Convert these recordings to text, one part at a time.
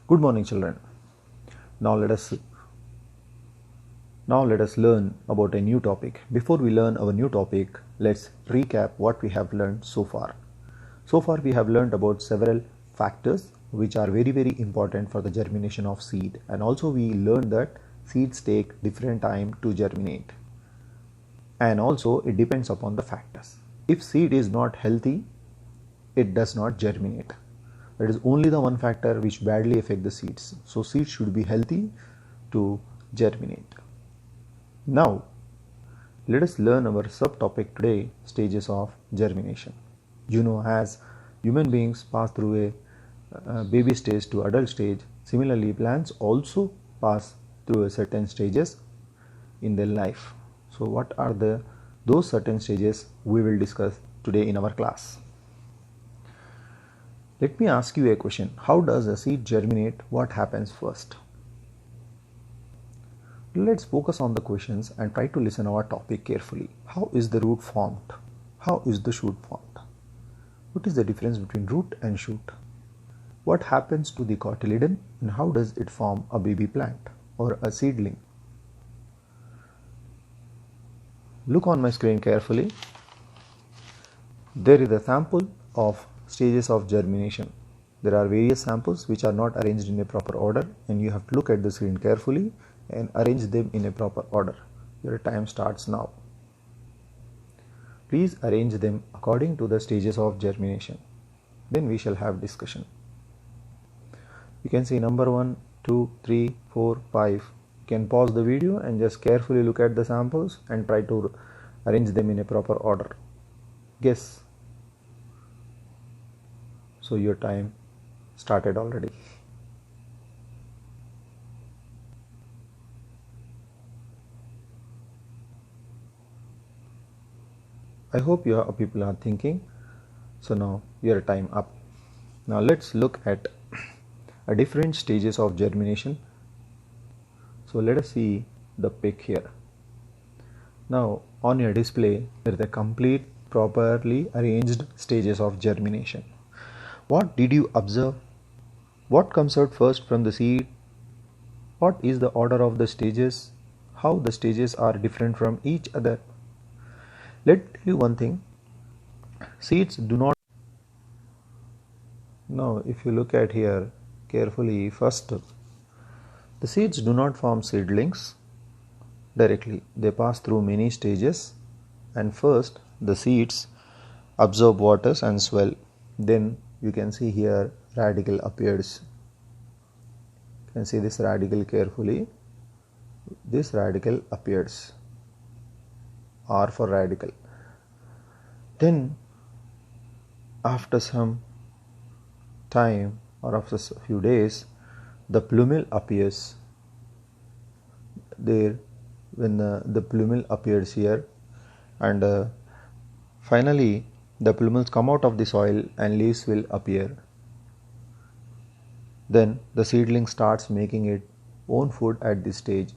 Good morning, children. Now let us learn about a new topic. Before we learn our new topic, let's recap what we have learned so far. So far we have learned about several factors which are very important for the germination of seed, and also we learned that seeds take different time to germinate, and also it depends upon the factors. If seed is not healthy, it does not germinate. That is only the one factor which badly affects the seeds. So seeds should be healthy to germinate. Now let us learn our subtopic today, stages of germination. As human beings pass through a baby stage to adult stage, similarly plants also pass through certain stages in their life. So what are those certain stages we will discuss today in our class. Let me ask you a question. How does a seed germinate? What happens first? Let's focus on the questions and try to listen our topic carefully. How is the root formed? How is the shoot formed? What is the difference between root and shoot? What happens to the cotyledon and how does it form a baby plant or a seedling? Look on my screen carefully. There is a sample of stages of germination. There are various samples which are not arranged in a proper order, and you have to look at the screen carefully and arrange them in a proper order. Your time starts now. Please arrange them according to the stages of germination. Then we shall have discussion. You can see number 1, 2, 3, 4, 5. You can pause the video and just carefully look at the samples and try to arrange them in a proper order. Guess. So your time started already. I hope you people are thinking. So now your time up. Now let's look at different stages of germination. So let us see the pic here. Now on your display there is a complete properly arranged stages of germination. What did you observe? What comes out first from the seed? What is the order of the stages? How the stages are different from each other? Let me tell you one thing. Seeds do not. Now if you look at here carefully, first the seeds do not form seedlings directly. They pass through many stages, and first the seeds absorb waters and swell. Then you can see here radicle appears. You can see this radicle carefully. This radicle appears. R for radical. Then after some time or after a few days, the plumule appears. There when the plumule appears here, and finally the plumule come out of the soil and leaves will appear. Then the seedling starts making its own food at this stage.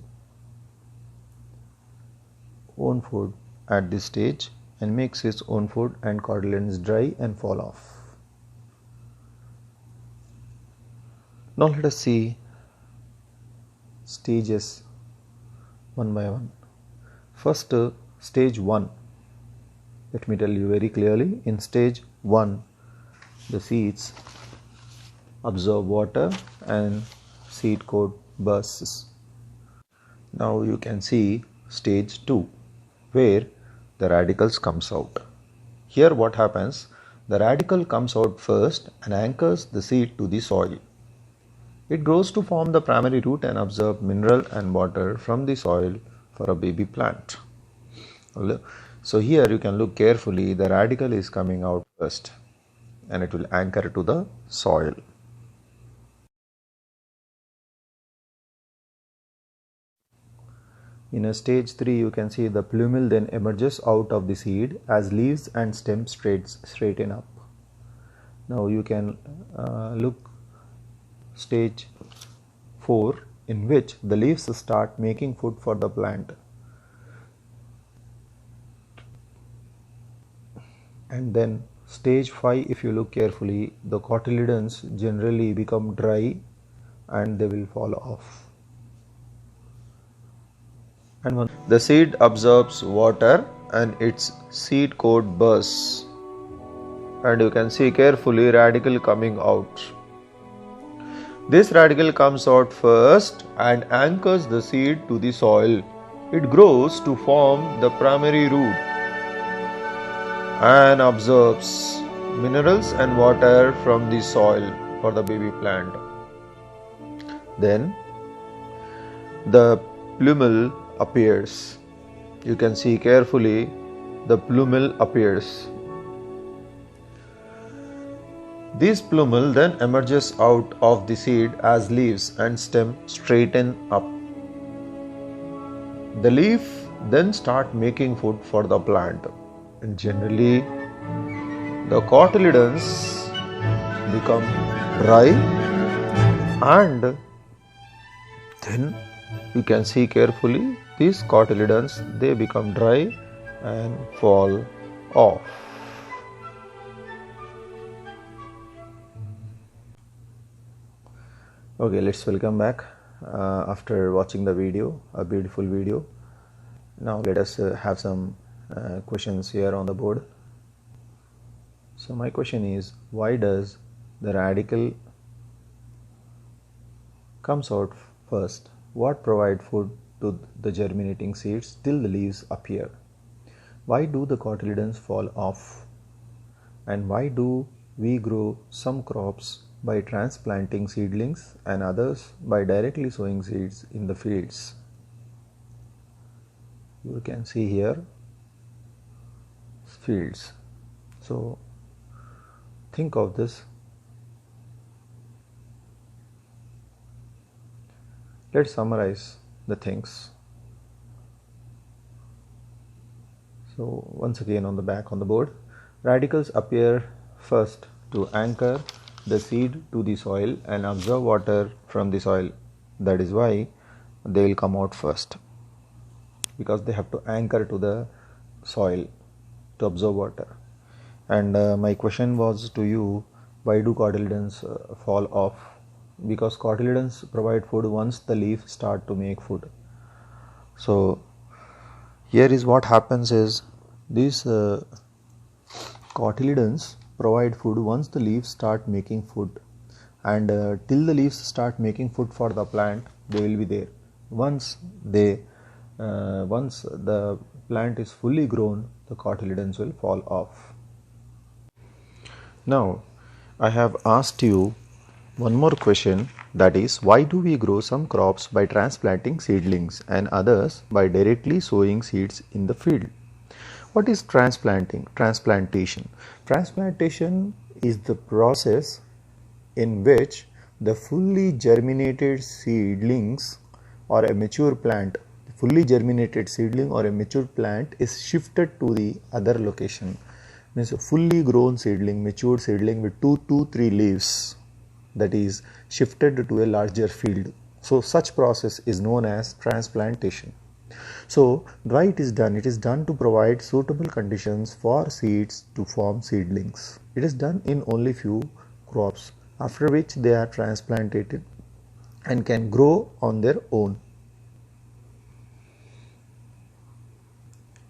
And makes its own food, and cotyledons dry and fall off. Now let us see stages one by one. First, stage 1. Let me tell you very clearly. In stage 1, the seeds absorb water and seed coat bursts. Now you can see stage 2, where the radicals comes out. Here what happens? The radical comes out first and anchors the seed to the soil. It grows to form the primary root and absorb mineral and water from the soil for a baby plant. So here you can look carefully. The radical is coming out first and it will anchor to the soil. In a stage 3, you can see the plumule then emerges out of the seed as leaves and stems straighten up. Now you can look stage 4, in which the leaves start making food for the plant. And then stage 5, if you look carefully, the cotyledons generally become dry and they will fall off. And when the seed absorbs water and its seed coat bursts, and you can see carefully radicle coming out. This radicle comes out first and anchors the seed to the soil. It grows to form the primary root and absorbs minerals and water from the soil for the baby plant. Then the plumule appears. You can see carefully the plumule appears. This plumule then emerges out of the seed as leaves and stem straighten up. The leaf then start making food for the plant, and generally the cotyledons become dry, and then you can see carefully these cotyledons, they become dry and fall off. Okay, let's welcome back after watching the video, a beautiful video. Now let us have some questions here on the board. So my question is, why does the radicle comes out first? What provide food to the germinating seeds till the leaves appear? Why do the cotyledons fall off? And why do we grow some crops by transplanting seedlings and others by directly sowing seeds in the fields? You can see here fields. So think of this. Let's summarize the things. So once again on the back on the board, radicals appear first to anchor the seed to the soil and absorb water from the soil. That is why they will come out first, because they have to anchor to the soil to absorb water. And my question was to you, why do cotyledons fall off? Because cotyledons provide food once the leaf start to make food. So here is what happens is, these cotyledons provide food once the leaves start making food, and till the leaves start making food for the plant, they will be there. Once the plant is fully grown, the cotyledons will fall off. Now I have asked you one more question, that is, why do we grow some crops by transplanting seedlings and others by directly sowing seeds in the field? What is transplantation? Transplantation is the process in which the fully germinated seedlings or a mature plant, fully germinated seedling or a mature plant is shifted to the other location. Means a fully grown seedling, matured seedling with 2 to 3 leaves, that is shifted to a larger field. So such process is known as transplantation. So why it is done? It is done to provide suitable conditions for seeds to form seedlings. It is done in only few crops, after which they are transplanted and can grow on their own.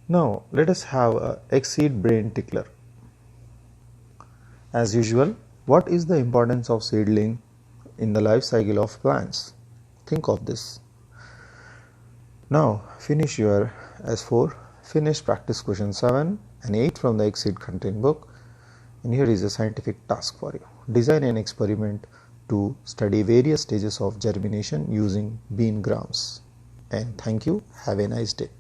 Now let us have a egg-seed brain tickler. As usual, what is the importance of seedling in the life cycle of plants? Think of this. Now finish your S4, finish practice question 7 and 8 from the egg-seed content book, and here is a scientific task for you. Design an experiment to study various stages of germination using bean grams. And thank you. Have a nice day.